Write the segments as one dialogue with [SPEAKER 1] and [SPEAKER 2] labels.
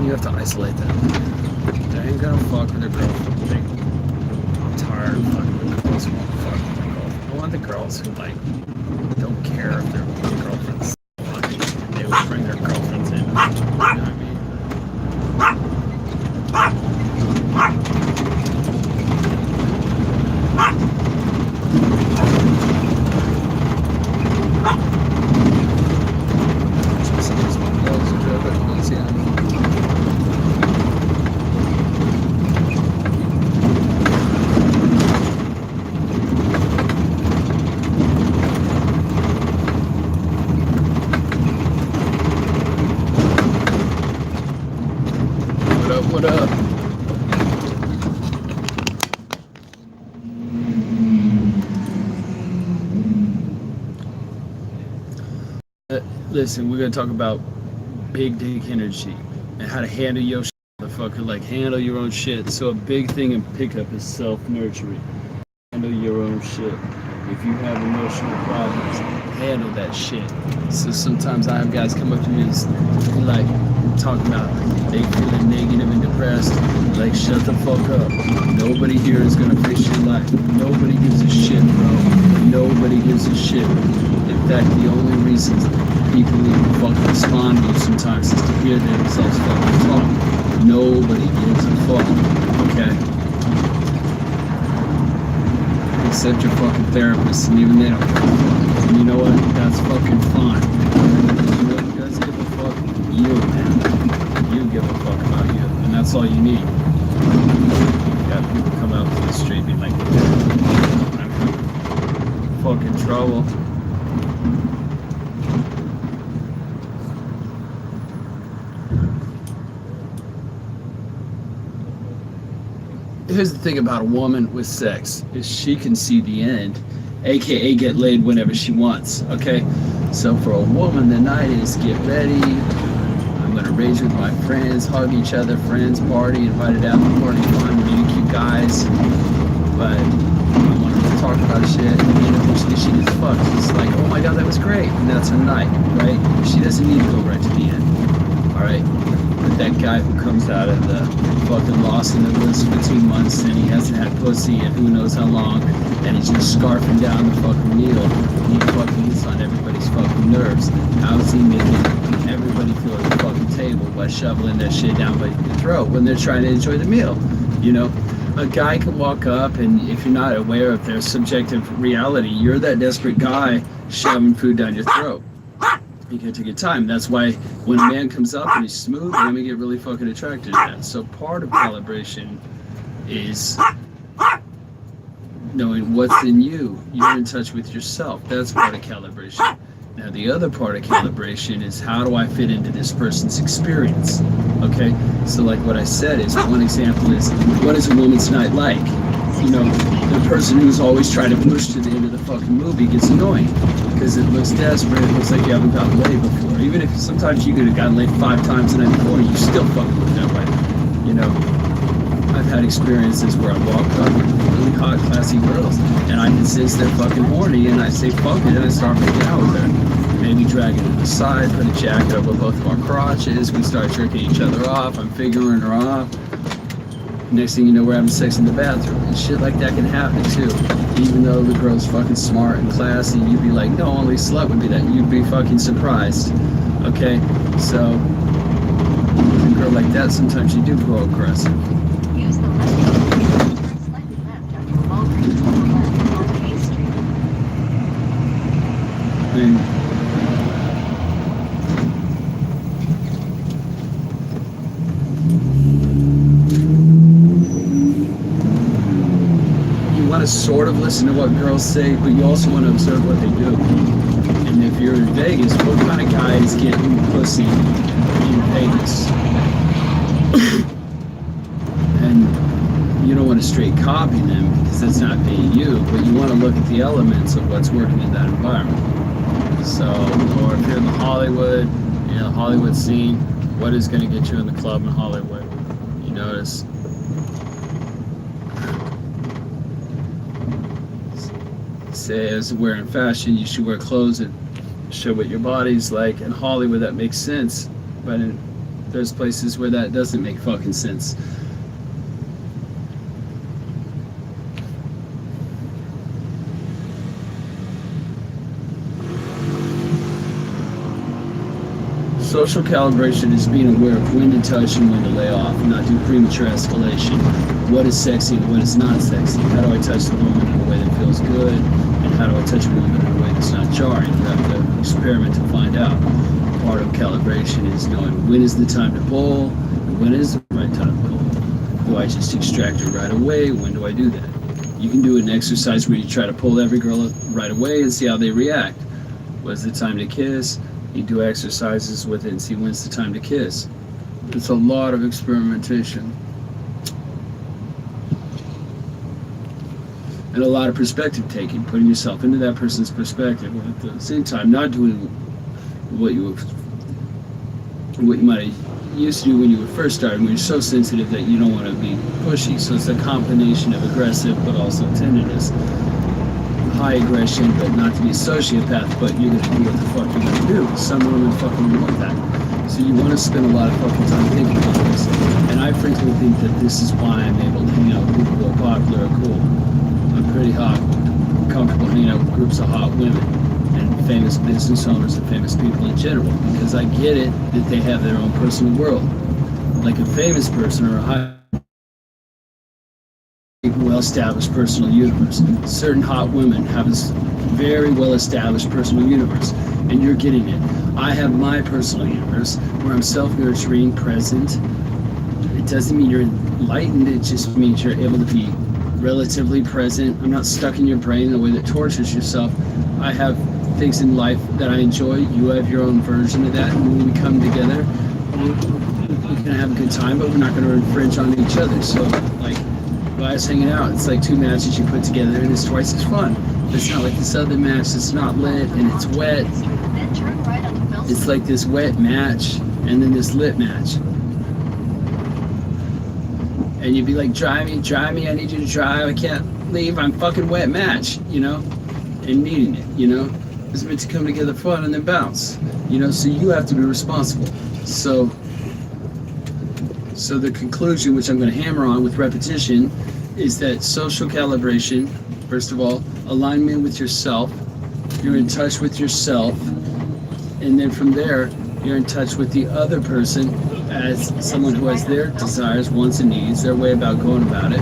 [SPEAKER 1] you have to isolate them. They ain't gonna fuck with their girlfriend. I'm tired of fucking with girls who won't fuck with their girlfriend. I want the girls who like don't care if their girlfriend's fucking. They will bring their girlfriends in. You know what I mean? What up? Listen, we're gonna talk about big dick energy and how to handle your shit, motherfucker. Like handle your own shit. So a big thing in pickup is self-nurturing. Handle your own shit. If you have emotional problems, handle that shit. So sometimes I have guys come up to me and be like talking about they feeling negative and depressed. Like shut the fuck up. Nobody here is gonna fix your life. Nobody gives a shit, bro. Nobody gives a shit. In fact, the only reasons people even fucking respond to you sometimes is to hear themselves fucking talk. Nobody gives a fuck. Okay? Except your fucking therapist, and even they don't give a fuck. And you know what? That's fucking fine. You know what does give a fuck? You, man. You give a fuck about you. And that's all you need. You got people come out to the street being like, fucking trouble. Here's the thing about a woman with sex is she can see the end, aka get laid whenever she wants. Okay, so for a woman the night is get ready, I'm gonna rage with my friends, hug each other, friends, party, invited out to party, fun, meet cute guys, but I want to talk about shit, and eventually she gets fucked. It's like, oh my god, that was great, and that's her night, right? She doesn't need to go right to the end. Alright, but that guy who comes out of the fucking lost in the woods for 2 months and he hasn't had pussy and who knows how long, and he's just scarfing down the fucking meal, he fucking gets on everybody's fucking nerves. How's he making everybody feel at the fucking table by shoveling that shit down by your throat when they're trying to enjoy the meal? You know, a guy can walk up, and if you're not aware of their subjective reality, you're that desperate guy shoving food down your throat. You can take your time. That's why when a man comes up and he's smooth, women get really fucking attracted to that. So part of calibration is knowing what's in you. You're in touch with yourself. That's part of calibration. Now the other part of calibration is how do I fit into this person's experience? Okay, so like what I said is, one example is, what is a woman's night like? You know, the person who's always trying to push to the end of the fucking movie gets annoying because it looks desperate. It looks like you haven't gotten laid before. Even if sometimes you could have gotten laid 5 times the night before, you still fucking look that way. You know, I've had experiences where I walk up with really hot, classy girls, and I can sense they're fucking horny, and I say fuck it, and I start making out with her. Maybe drag her to the side, put a jacket over both of our crotches, we start jerking each other off, I'm figuring her off. Next thing you know, we're having sex in the bathroom, and shit like that can happen too. Even though the girl's fucking smart and classy, you'd be like, no, only slut would be that. You'd be fucking surprised. Okay, so with a girl like that, sometimes you do grow aggressive.
[SPEAKER 2] Use the left turn slightly left after Walgreens on K Street.
[SPEAKER 1] And you want to sort of listen to what girls say, but you also want to observe what they do. And if you're in Vegas, what kind of guy is getting pussy in Vegas? And you don't want to straight copy them because that's not being you, but you want to look at the elements of what's working in that environment. So, or if you're in the Hollywood, you know, the Hollywood scene, what is going to get you in the club in Hollywood? You notice. Say, as wearing fashion, you should wear clothes that show what your body's like. In Hollywood, that makes sense, but in there's places where that doesn't make fucking sense. Social calibration is being aware of when to touch and when to lay off, not do premature escalation. What is sexy and what is not sexy? How do I touch the woman in a way that feels good? And how do I touch a woman in a way that's not jarring? You have to experiment to find out. Part of calibration is knowing when is the time to pull and when is the right time to pull. Do I just extract it right away? When do I do that? You can do an exercise where you try to pull every girl right away and see how they react. When's the time to kiss? You do exercises with it and see when's the time to kiss. It's a lot of experimentation. And a lot of perspective taking, putting yourself into that person's perspective, but at the same time not doing what you might have used to do when you were first starting, when you're so sensitive that you don't want to be pushy. So it's a combination of aggressive but also tenderness. High aggression, but not to be a sociopath, but you're going to do what the fuck you're going to do. Some women fucking want that. So you want to spend a lot of fucking time thinking about this. And I frankly think that this is why I'm able to hang out with people who are popular or cool. I'm pretty hot, comfortable hanging out with groups of hot women and famous business owners and famous people in general, because I get it that they have their own personal world. Like a famous person or a high well-established personal universe. Certain hot women have a very well-established personal universe, and you're getting it. I have my personal universe where I'm self-nurturing, present. It doesn't mean you're enlightened, it just means you're able to be relatively present. I'm not stuck in your brain in a way that tortures yourself. I have things in life that I enjoy. You have your own version of that, and when we come together, we're gonna have a good time, but we're not gonna infringe on each other. So, like, guys hanging out, it's like two matches you put together and it's twice as fun. It's not like this other match that's not lit and it's wet. It's like this wet match and then this lit match. And you'd be like, drive me, I need you to drive, I can't leave, I'm fucking wet match, you know? And needing it, you know? It's meant to come together fun and then bounce, you know? So you have to be responsible. So the conclusion, which I'm going to hammer on with repetition, is that social calibration, first of all, alignment with yourself. You're in touch with yourself. And then from there, you're in touch with the other person as someone who has their desires, wants, and needs, their way about going about it,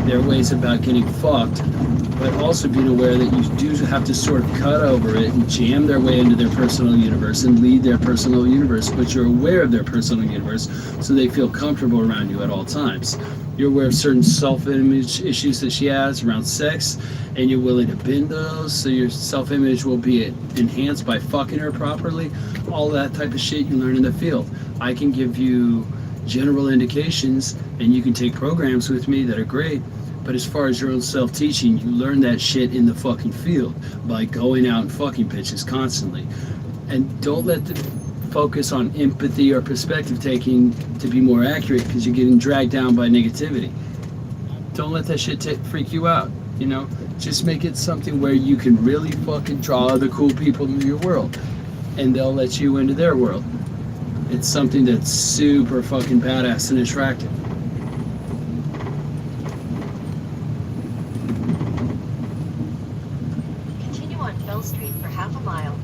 [SPEAKER 1] their ways about getting fucked, but also being aware that you do have to sort of cut over it and jam their way into their personal universe and lead their personal universe, but you're aware of their personal universe so they feel comfortable around you at all times. You're aware of certain self-image issues that she has around sex, and you're willing to bend those so your self-image will be enhanced by fucking her properly. All that type of shit you learn in the field. I can give you general indications, and you can take programs with me that are great. But as far as your own self-teaching, you learn that shit in the fucking field by going out and fucking pitches constantly. And don't let the focus on empathy or perspective taking to be more accurate, because you're getting dragged down by negativity. Don't let that shit freak you out, you know? Just make it something where you can really fucking draw other cool people into your world, and they'll let you into their world. It's something that's super fucking badass and attractive.
[SPEAKER 2] Continue on Bell Street for half a mile.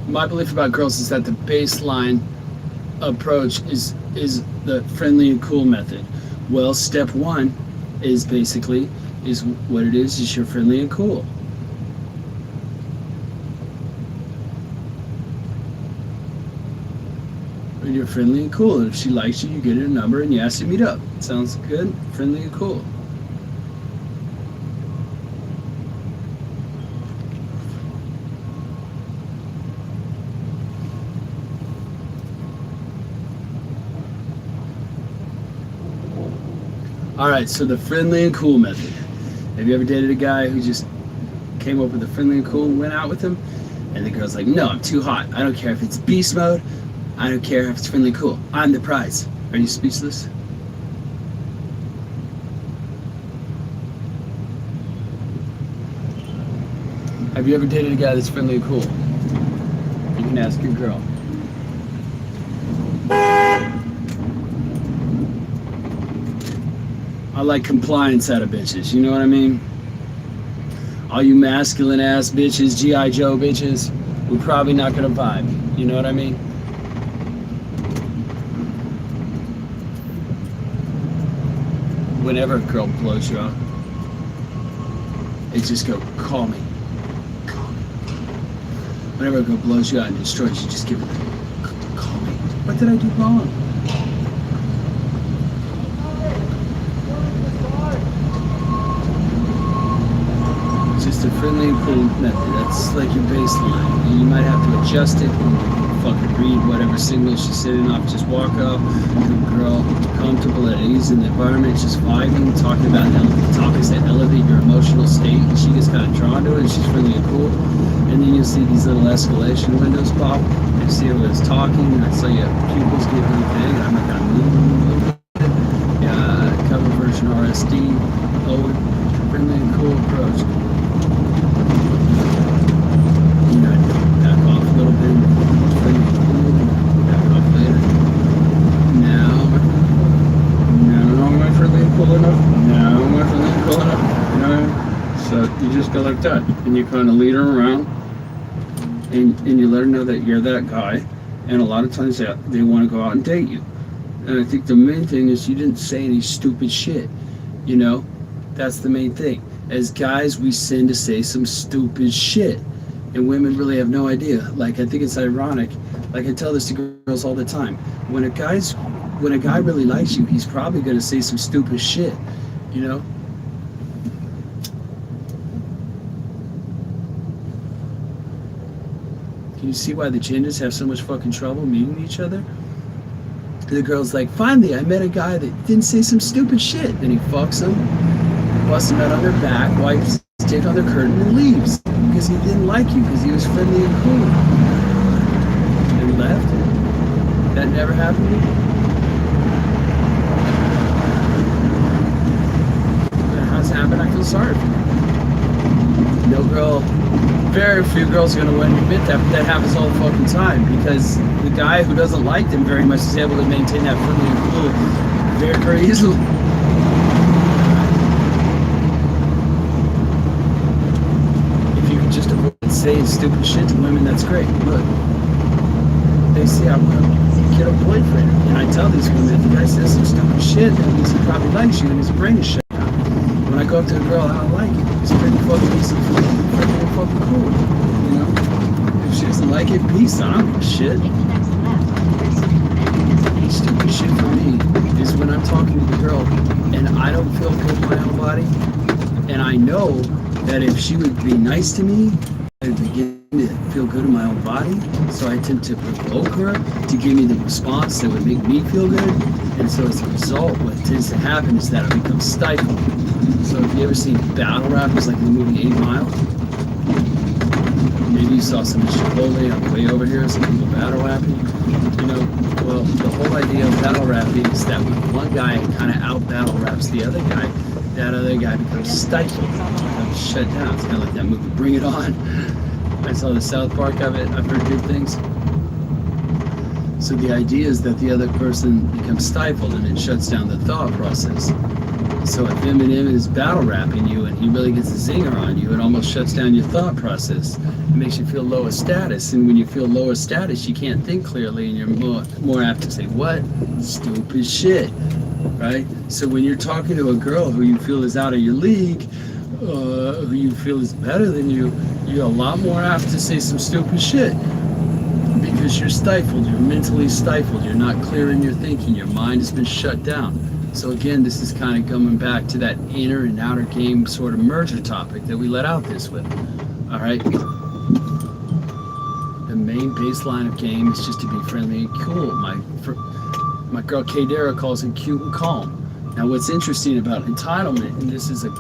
[SPEAKER 1] My belief about girls is that the baseline approach is the friendly and cool method. Well, step one is basically what it is you're friendly and cool. And you're friendly and cool. And if she likes you, you get her a number and you ask to meet up. Sounds good? Friendly and cool. All right, so the friendly and cool method. Have you ever dated a guy who just came up with the friendly and cool and went out with him? And the girl's like, no, I'm too hot. I don't care if it's beast mode. I don't care if it's friendly and cool. I'm the prize. Are you speechless? Have you ever dated a guy that's friendly and cool? You can ask your girl. I like compliance out of bitches, you know what I mean? All you masculine ass bitches, G.I. Joe bitches, we're probably not gonna vibe, you know what I mean? Whenever a girl blows you up, it's just go, call me. Call me. Whenever a girl blows you out and destroys you, just give it, call me. What did I do wrong? Just a friendly and cool method. That's like your baseline. You might have to adjust it. Fucking read whatever signal she's sitting off. Just walk up, the girl comfortable at ease in the environment, just vibing, talking about topics that elevate your emotional state. And she gets kind of drawn to it. And she's friendly and cool. And then you'll see these little escalation windows pop. You see everyone's talking. And I saw your pupils get really big. I'm not gonna move a little bit. Yeah, cover version RSD. Lower, friendly and cool approach. Back off a little bit, back off later. Now am I friendly and cool enough? Now am I friendly and cool enough? You know, so you just go like that, and you kind of lead her around, and you let her know that you're that guy, and a lot of times they want to go out and date you. And I think the main thing is you didn't say any stupid shit, you know? That's the main thing. As guys, we tend to say some stupid shit. And women really have no idea. Like, I think it's ironic. Like, I tell this to girls all the time. When a guy really likes you, he's probably going to say some stupid shit, you know? Can you see why the genders have so much fucking trouble meeting each other? The girl's like, finally, I met a guy that didn't say some stupid shit. Then he fucks him, busts him out on their back, wipes his dick on their curtain, and leaves. Because he didn't like you, because he was friendly and cool. And left. That never happened to you? When it has happened, I feel sorry for you. No girl, very few girls are going to want to admit that, but that happens all the fucking time. Because the guy who doesn't like them very much is able to maintain that friendly and cool very, very easily. Just avoid saying stupid shit to women, that's great. Look, they say I want to get a boyfriend, and I tell these women, if the guy says some stupid shit, that means he probably likes you and his brain is shut down. When I go up to a girl, I don't like it. It's pretty fucking easy, pretty fucking cool, you know? If she doesn't like it, peace, I don't give a shit. Stupid shit for me is when I'm talking to the girl and I don't feel good in my own body, and I know that if she would be nice to me, I would begin to feel good in my own body. So I attempt to provoke her to give me the response that would make me feel good. And so as a result, what tends to happen is that I become stifled. So if you ever seen battle rappers like in the movie 8 Mile, maybe you saw some Chipotle on the way over here, some people battle rapping. You know, well, the whole idea of battle rapping is that when one guy kind of out battle raps the other guy, that other guy becomes stifled, becomes shut down. It's kind of like that movie, Bring It On. I saw the South Park of it. I've heard good things. So the idea is that the other person becomes stifled and it shuts down the thought process. So if Eminem is battle rapping you and he really gets a zinger on you, it almost shuts down your thought process. It makes you feel lower status. And when you feel lower status, you can't think clearly and you're more apt to say, what? Stupid shit. Right? So when you're talking to a girl who you feel is out of your league, who you feel is better than you, you're a lot more apt to say some stupid shit. Because you're stifled, you're mentally stifled, you're not clear in your thinking, your mind has been shut down. So again, this is kind of coming back to that inner and outer game sort of merger topic that we let out this with. All right? The main baseline of game is just to be friendly and cool. My girl Kadera calls it cute and calm. Now what's interesting about entitlement, and this is a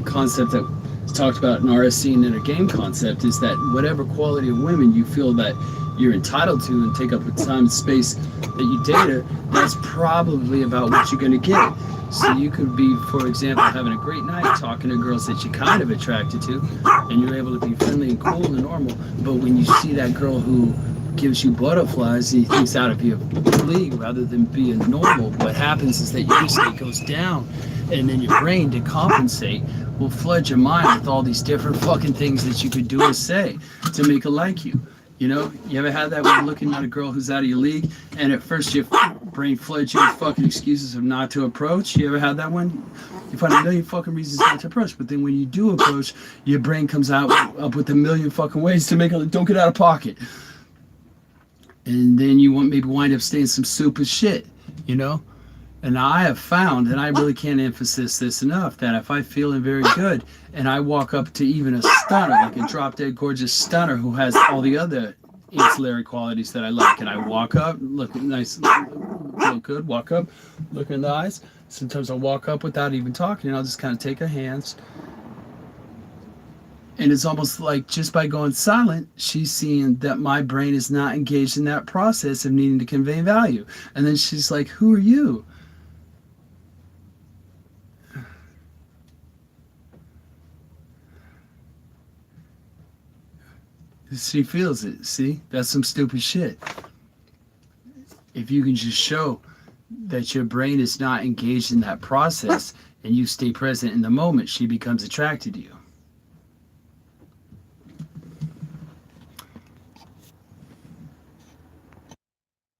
[SPEAKER 1] concept that is talked about in RSC and inner game concept, is that whatever quality of women you feel that you're entitled to and take up the time and space that you date her, that's probably about what you're going to get. So you could be, for example, having a great night talking to girls that you're kind of attracted to, and you're able to be friendly and cool and normal. But when you see that girl who gives you butterflies, and you think's out of your league rather than being normal, what happens is that your instinct goes down, and then your brain, to compensate, will flood your mind with all these different fucking things that you could do or say to make her like you. You know, you ever had that when you're looking at a girl who's out of your league, and at first your brain floods you with fucking excuses of not to approach? You ever had that one? You find a million fucking reasons not to approach, but then when you do approach, your brain comes up with a million fucking ways to make her, don't get out of pocket. And then you maybe wind up saying some stupid shit, you know? And I have found, and I really can't emphasize this enough, that if I'm feeling very good and I walk up to even a stunner, like a drop dead gorgeous stunner who has all the other ancillary qualities that I like, and I walk up, look nice, feel good, walk up, look in the eyes. Sometimes I'll walk up without even talking, and I'll just kind of take her hands. And it's almost like just by going silent, she's seeing that my brain is not engaged in that process of needing to convey value. And then she's like, who are you? She feels it. See, that's some stupid shit. If you can just show that your brain is not engaged in that process and you stay present in the moment, she becomes attracted to you.